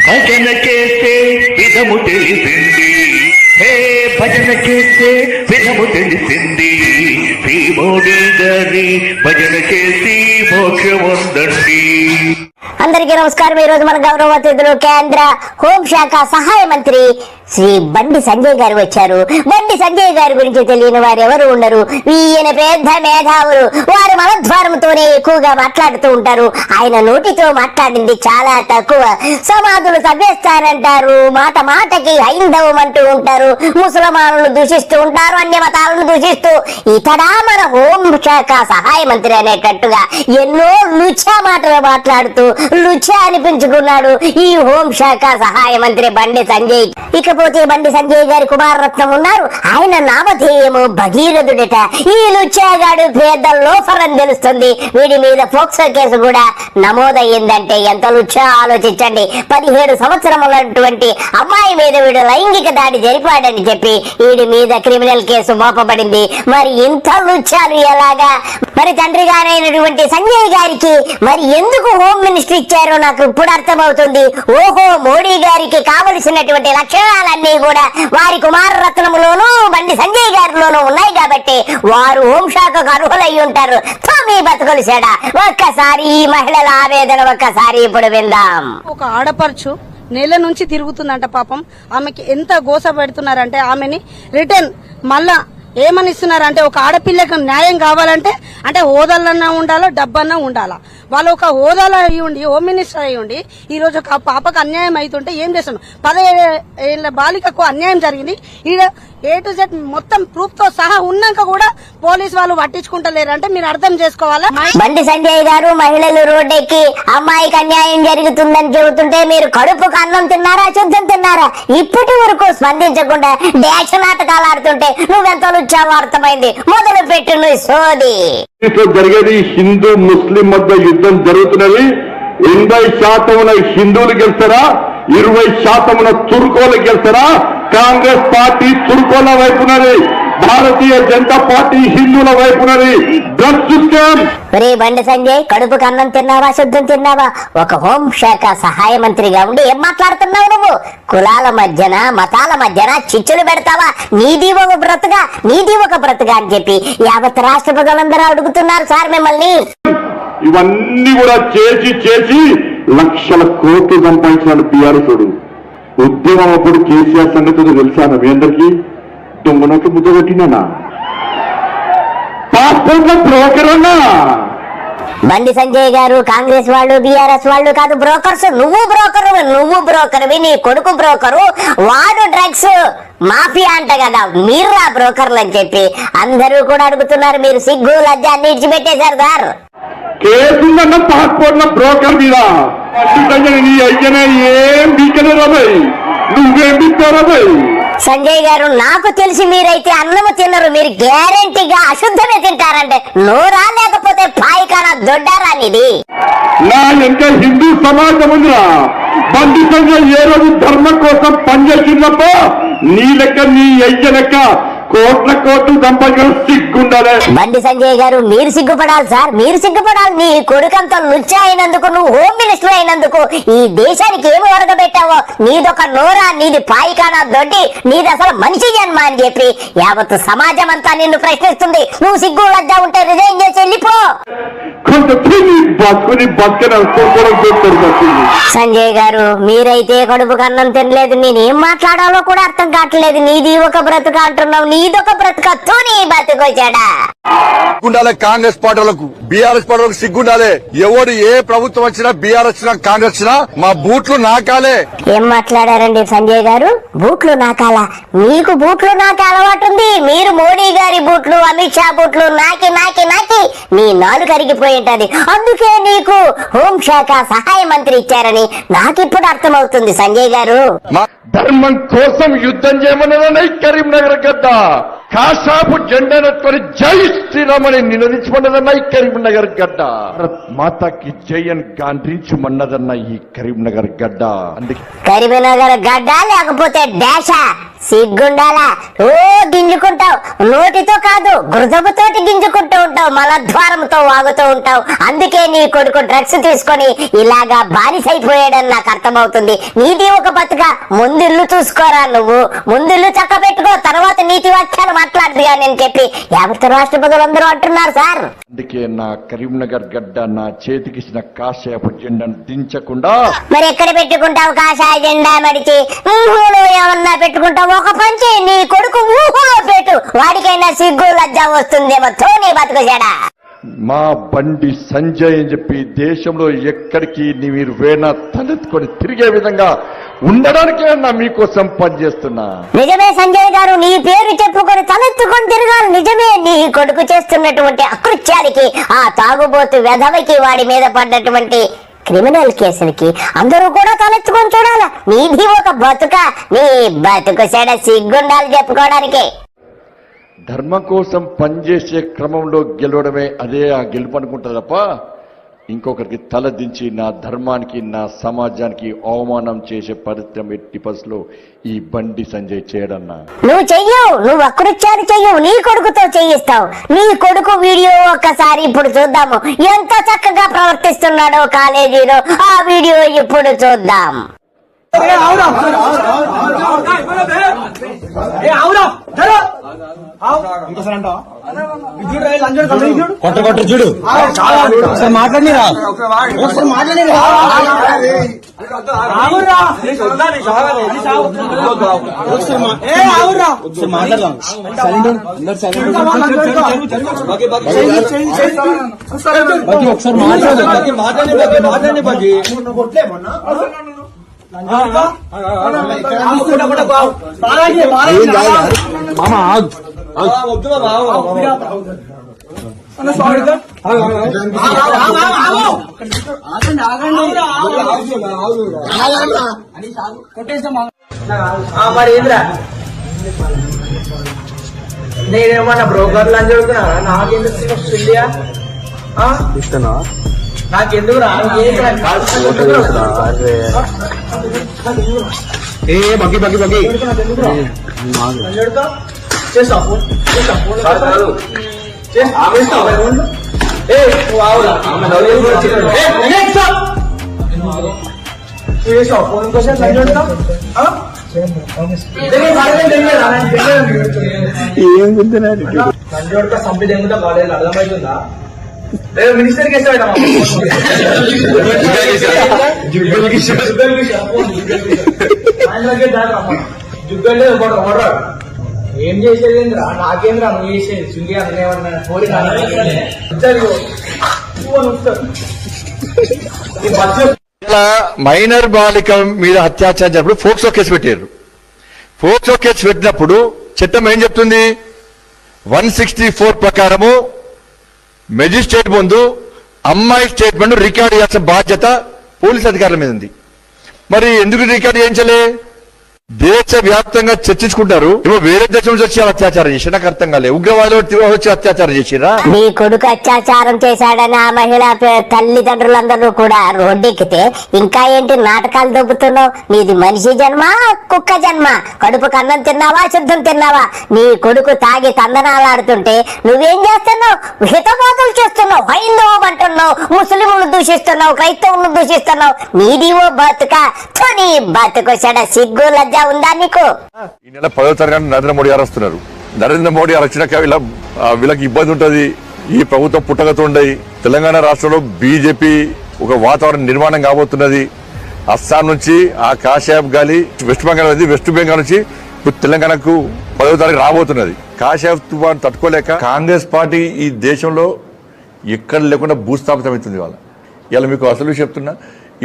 భజన చేసే విధము తెలిసింది, హే భజన చేసే విధము తెలిసింది. శ్రీ మోడీ గారి భజన చేసి మోక్షముందండి. అందరికీ నమస్కారం. ఈ రోజు మన గౌరవ అతిథులు కేంద్ర హోంశాఖ సహాయ మంత్రి శ్రీ బండి సంజయ్ గారు వచ్చారు. బండి సంజయ్ గారి గురించి తెలియని వారు ఎవరు ఉండరు. ఈయన పెద్ద మేధావులు. వారు మనధ్వారంతోనే ఎక్కువగా మాట్లాడుతూ ఉంటారు. ఆయన నోటితో మాట్లాడింది చాలా తక్కువ. సమాధులు తవ్వేస్తారంటారు, మాట మాటకి హైందవం అంటూ ఉంటారు, ముసలమానులు దూషిస్తూ ఉంటారు, అన్య మతాలను దూషిస్తూ ఇతడా మన హోంశాఖ సహాయ మంత్రి అనేటట్టుగా ఎన్నో లుచ్చా మాటలు మాట్లాడుతూ లుచ్చా అనిపించుకున్నాడు ఈ హోంశాఖ సహాయ మంత్రి బండి సంజయ్. ఇకపోతే బండి సంజయ్ గారి కుమారరత్నం ఉన్నారు. ఆయన నామధేయము భగీరథుడట. ఈ లుచ్చాగాడు పెద్ద లోఫర్ అని తెలుస్తుంది. వీడి మీద పోక్సో కేసు కూడా నమోదయ్యిందంటే ఎంత లుచ్చా ఆలోచించండి. 17 సంవత్సరములటువంటి అమ్మాయి మీద వీడు లైంగిక దాడి జరిపాడని చెప్పి వీడి మీద క్రిమినల్ కేసు మోపబడింది. మరి ఇంత లుచ్చాలు ఎలాగా? మరి తండ్రి గారైనటువంటి సంజయ్ గారికి మరి ఎందుకు హోమ్ మినిస్టర్ ఇచ్చారో నాకు ఇప్పుడు అర్థమవుతుంది. ఓహో, మోడీ గారికి కావలసినటువంటి లక్షణాలన్నీ కూడా వారి కుమారరత్నములోనూ బండి సంజయ్ గారిలోనూ ఉన్నాయి కాబట్టి వారు హోంశాఖకు అర్హులై ఉంటారు. మీ బతుకులు సేడా. ఒక్కసారి ఈ మహిళల ఆవేదన ఒక్కసారి ఇప్పుడు విందాం. ఒక ఆడపడుచు నెల నుంచి తిరుగుతుందంట. పాపం ఆమెకి ఎంత గోస పెడుతున్నారంటే ఆమెని రిటర్న్ మళ్ళా ఏమని ఇస్తున్నారంటే ఒక ఆడపిల్లకు న్యాయం కావాలంటే అంటే హోదాలన్నా ఉండాలా, డబ్బన్నా ఉండాలా. వాళ్ళు ఒక హోదాలో అయ్యి ఉండి హోమ్ మినిస్టర్ అయ్యి ఉండి ఈ రోజు ఒక పాపకు అన్యాయం అవుతుంటే ఏం చేస్తున్నాం? 17 ఏళ్ల బాలికకు అన్యాయం జరిగింది. ఈడ A to Z మొత్తం ప్రూఫ్ తో సహా ఉన్నాక కూడా పోలీసు వాళ్ళు పట్టించుకుంటలేరు అంటే మీరు అర్థం చేసుకోవాలా. బండి సంజయ్ గారు మహిళలు రోడ్డెక్కి అమ్మాయికి అన్యాయం జరుగుతుందని చెబుతుంటే మీరు కడుపుకు అన్నం తిన్నారా, శుద్ధం తిన్నారా? ఇప్పటి వరకు స్పందించకుండా డాష్ నాటకాలు ఆడుతుంటే నువ్వెంత లుచ్చావో అర్థమైంది. మొదలు పెట్టు నువ్వు సోది. జరిగేది హిందూ ముస్లిం మధ్య యుద్ధం జరుగుతున్నది. 80% హిందువులు గెలుస్తారా, 20% తుర్కోలు గెలుస్తారా? కాంగ్రెస్ పార్టీ తుర్కోల వైపున్నది, భారతీయ జనతా పార్టీ హిందువుల వైపున్నది. ఒరే బండి సంజయ్, కడుపుకు అన్నం తిన్నావా, శుద్ధం తిన్నావా? ఒక హోంశాఖ సహాయ మంత్రిగా ఉండి ఏం మాట్లాడుతున్నావు నువ్వు? కులాల మధ్యన మతాల మధ్యన చిచ్చులు పెడతావా? నీది ఒక బ్రతుగా, నీది ఒక బ్రతుగా అని చెప్పి యావత్ రాష్ట్ర ప్రజలందరూ అడుగుతున్నారు సార్ మిమ్మల్ని. ఇవన్నీ కూడా చేసి చేసి లక్షల కోట్లు సంపాదించాడు టీఆర్ఎస్. ఉద్యమం అప్పుడు కేసీఆర్ సంగతి తెలుసా మీ అందరికీ? దొంగనట్లు ముద్ద కొట్టినా పాస్పోర్ట్ల బ్రోకర్ అన్నా. బండి సంజయ్ గారు కాంగ్రెస్ వాళ్ళు బీఆర్ఎస్ వాళ్ళు కాదు బ్రోకర్స్. నువ్వు బ్రోకర్వి, నీ కొడుకు బ్రోకరు, వాడు డ్రగ్స్ మాఫియా అంట కదా. మీర్రా బ్రోకర్లు అని చెప్పి అందరూ కూడా అడుగుతున్నారు. మీరు సిగ్గు లజ్జ అన్ని ఇచ్చిపెట్టేశారు సార్. కేసుందన్న పాస్పోర్ట్ల బ్రోకర్ మీద నీ అయ్యనే ఏం బీకలేరాబాయ్, నువ్వేం బీకారాబాయ్? సంజయ్ గారు, నాకు తెలిసి మీరైతే అన్నము తినరు. మీరు గ్యారెంటీగా అశుద్ధమే తింటారంటే నోరా లేకపోతే పాయికానా దొడ్డారా నీది? నా ఎంత హిందూ సమాజం ఉందిరా. బండి సంజయ్ ఏ రోజు ధర్మం కోసం పనిచేసినప్పో నీ లెక్క నీ అయ్య లెక్క కోట్ల కోట్లు సంపాదించడం సిగ్గుండాలి. బండి సంజయ్ గారు, మీరు సిగ్గుపడాలి సార్, మీరు సిగ్గుపడాలి. నీ కొడుకంత లుచ్చ అయినందుకు, నువ్వు హోమ్ మినిస్టర్ అయినందుకు ఈ దేశానికి ఏమి వరగబెట్టావో. నీదొక నోరా, నీది పాయికానా దొడ్డి, నీది అసలు మనిషి జన్మ అని చెప్పి యావత్ సమాజం అంతా నిన్ను ప్రశ్నిస్తుంది. నువ్వు సిగ్గు లజ్జ ఉంటే రిజైన్ చేసి వెళ్ళిపో. సంజయ్ గారు, మీరైతే కడుపుకు అన్నం తినలేదు. నేనేం మాట్లాడాలో కూడా అర్థం కావట్లేదు. నీది ఒక బ్రతుక అంటున్నావు, నీదొక బ్రతుకతో నీ బతుకొచ్చాడా? సిగ్గుండాలి కాంగ్రెస్ పార్టీ వాళ్ళకు, బీఆర్ఎస్ పార్టీ వాళ్ళకు సిగ్గుండాలి. ఎవడు ఏ ప్రభుత్వం వచ్చినా, బీఆర్ఎస్ వచ్చినా, కాంగ్రెస్ వచ్చినా మా బూట్లు నాకాలే. ఏం మాట్లాడారండి సంజయ్ గారు? బూట్లు నాకాలా? మీకు బూట్లు నాకే అలవాటు ఉంది. మీరు మోడీ గారి బూట్లు, అమిత్ షా బూట్లు నాకి నాకి నాకి నీ నాలుగు కరిగిపోయి ఉంటది. అందుకే నీకు హోంశాఖ సహాయ మంత్రి ఇచ్చారని నాకిప్పుడు అర్థమవుతుంది సంజయ్ గారు. ధర్మం కోసం యుద్ధం చేయమన్నదన్న కరీంనగర్ గడ్డ, కాసాపు జెండానెత్తుకొని జై శ్రీరామ్ అని నినదించమన్నదన్న ఈ కరీంనగర్ గడ్డ, మాతాకి జయన్ గాండ్రించమన్నదన్న ఈ కరీంనగర్ గడ్డ. అందుకే కరీంనగర్ గడ్డ లేకపోతే డాషా సిగ్గుండాలా ఓ గింజుకుంటావు, నోటితో కాదు గురదపుతోటి గింజుకుంటూ ఉంటావు, మలద్వారంతో వాగుతూ ఉంటావు. అందుకే నీ కొడుకు డ్రగ్స్ తీసుకొని ఇలాగా బానిసైపోయాడని నాకు అర్థమవుతుంది. నీది ఒక బతుక, ముందిల్లు చూసుకోరా, నువ్వు ముందిల్లు చక్క పెట్టుకో, తర్వాత నీతి వాక్యాలు మాట్లాడుతుగా నేను చెప్పి యావత్ రాష్ట్రపతులందరూ అంటున్నారు సార్. అందుకే నా కరీంనగర్ గడ్డ నా చేతికిసిన కాషాయపు జెండాను దించకుండా మరి ఎక్కడ పెట్టుకుంటావు కాషాయ జెండా మడిచి? ఊహలో ఏమన్నా పెట్టుకుంటావు? ఒక పంచి నీ కొడుకు ఊహలో పెట్టు, వాడికైనా సిగ్గు లజ్జ వస్తుందేమో. నీ బతుకు చెడా. మా బండి సంజయ్ అని చెప్పి దేశంలో ఎక్కడికి మీరు వేణ తలెత్తుకొని తిరిగే విధంగా ఉండడానికే నా మీకోసం పనిచేస్తున్నా. నిజమే సంజయ్ గారు, నీ పేరు చెప్పుకొని తలెత్తుకొని తిరగాలి. నిజమే, నీ కొడుకు చేస్తున్నటువంటి అకృత్యానికి, ఆ తాగుబోతు వెధవకి, వాడి మీద పడ్డటువంటి క్రిమినల్ కేసులకి అందరూ కూడా తలెత్తుకొని చూడాల. నీది ఒక బతుక, నీ బతుకు చెడ, సిగ్గుండాలి చెప్పుకోవడానికి. ధర్మం కోసం పనిచేసే క్రమంలో గెలవడమే అదే ఆ గెలుపు అనుకుంటా తప్ప ఇంకొకరికి తలదించి నా ధర్మానికి నా సమాజానికి అవమానం చేసే పరిస్థితి ఎట్టి పరిస్థితిలో ఈ బండి సంజయ్ చేయడన్నా. నువ్వు చెయ్యవు, నువ్వు అకృత్యాలు చెయ్యవు, నీ కొడుకుతో చేయిస్తావు. నీ కొడుకు వీడియో ఒక్కసారి ఇప్పుడు చూద్దాము, ఎంత చక్కగా ప్రవర్తిస్తున్నాడో కాలేజీలో. ఆ వీడియో ఇప్పుడు చూద్దాం. కొట్ట చూడు ఒకసారి మాట్లాడిరా, ఒకసారి మాట్లాడిరా. మాట్లాడదాం. ఒకసారి మాట్లాడండి బాజీ. మామా వద్దు మరి ఏంద్రా నేనేమన్నా బ్రోకర్లు అని చెడుతున్నా? నాకెందుకు ఇండియా నాకెందుకు రా? బగ్గి బగ్గి బగ్గి చేస్తావు ఫోన్ కోసం సంపి దెంగుతా కాలేజ్ అర్థమవుతుందా? మినిస్టర్ కి జుగ్గలే ఏం చేసేది నాకేంద్రా నువ్వు చేసేది చుంగి అన్నేమన్నా కోరి మైనర్ బాలిక మీద అత్యాచారం జరిగినప్పుడు ఫోక్సో కేసు పెట్టారు. ఫోక్సో కేసు పెట్టినప్పుడు చట్టం ఏం చెప్తుంది? 164 ప్రకారము మెజిస్ట్రేట్ ముందు అమ్మాయి స్టేట్మెంట్ రికార్డు చేయాల్సిన బాధ్యత పోలీస్ అధికారుల మీద ఉంది. మరి ఎందుకు రికార్డు చేయించలే? దేశ వ్యాప్తంగా చర్చించుకుంటారు. వేరే దేశం నుంచి వచ్చి అత్యాచారం చేసి నాకు అర్థం కాలేదు. ఉగ్రవాదులు వచ్చి అత్యాచారం చేసిరా? నీ కొడుకు అత్యాచారం చేశాడని ఆ మహిళ తల్లిదండ్రులందరూ కూడా రోడ్డెక్కితే ఇంకా ఏంటి నాటకాలు దొబ్బుతున్నావు? నీది మనిషి జన్మ, కుక్క జన్మ. కడుపు కన్నం తిన్నావా, శుద్ధం తిన్నావా? నీ కొడుకు తాగి తందనాలాడుతుంటే నువ్వేం చేస్తున్నావు? హితబోధలు చేస్తున్నావు, హైందవం అంటున్నావు, ముస్లింలు దూషిస్తున్నావు, క్రైస్తవులను దూషిస్తున్నావు. నీది ఓ బతుక, నీ బతుకు చెడ, సిగ్గు లజ్జ ఉందా నీకు? ఈ నెల 10వ తారీఖున నరేంద్ర మోడీ గారు వస్తున్నారు. నరేంద్ర మోడీ గారు వచ్చినాక వీళ్ళకి ఇబ్బంది ఉంటుంది. ఈ ప్రభుత్వం పుట్టగతో ఉండయి. తెలంగాణ రాష్ట్రంలో బీజేపీ ఒక వాతావరణం నిర్మాణం కాబోతున్నది. అస్సాం నుంచి ఆ కాషాయపు గాలి వెస్ట్ బెంగాల్ నుంచి ఇప్పుడు తెలంగాణకు 10వ తారీఖు రాబోతున్నది. కాషాయపు తుఫాను తట్టుకోలేక కాంగ్రెస్ పార్టీ ఈ దేశంలో ఎక్కడ లేకుండా భూస్థాపితమవుతుంది. ఇవాళ మీకు అసలు చెప్తున్నా,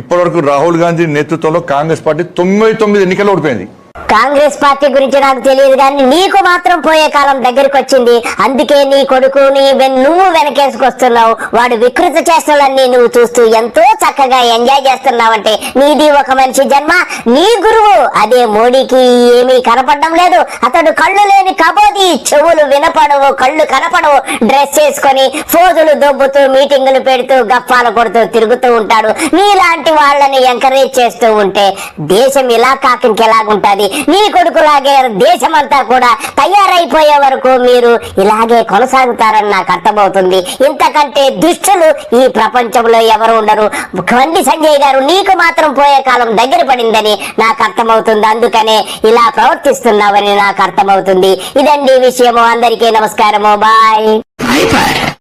ఇప్పటివరకు రాహుల్ గాంధీ నేతృత్వంలో కాంగ్రెస్ పార్టీ 99 ఎన్నికల్లో ఓడిపోయింది. కాంగ్రెస్ పార్టీ గురించి నాకు తెలియదు కానీ నీకు మాత్రం పోయే కాలం దగ్గరికి వచ్చింది. అందుకే నీ కొడుకుని నువ్వు వెనకేసుకొస్తున్నావు. వాడు వికృత చేష్టలన్నీ నువ్వు చూస్తూ ఎంతో చక్కగా ఎంజాయ్ చేస్తున్నావంటే నీది ఒక మనిషి జన్మ. నీ గురువు అదే మోడీకి ఏమీ కనపడడం లేదు. అతడు కళ్ళు లేని కబోది, చెవులు వినపడవు, కళ్ళు కనపడవు, డ్రెస్ చేసుకొని ఫోజులు దొబ్బుతూ మీటింగులు పెడుతూ గప్పాలు కొడుతూ తిరుగుతూ ఉంటాడు. నీలాంటి వాళ్ళని ఎంకరేజ్ చేస్తూ ఉంటే దేశం ఇలా కాక ఇంకెలాగుంటది? నీ కొడుకులాగే దేశమంతా కూడా తయారైపోయే వరకు మీరు ఇలాగే కొనసాగుతారని నాకు అర్థమవుతుంది. ఇంతకంటే దుష్టులు ఈ ప్రపంచంలో ఎవరు ఉండరు. బండి సంజయ్ గారు, నీకు మాత్రం పోయే కాలం దగ్గర పడిందని నాకు అర్థమవుతుంది. అందుకనే ఇలా ప్రవర్తిస్తున్నావని నాకు అర్థమవుతుంది. ఇదండి విషయము. అందరికీ నమస్కారము. బాయ్.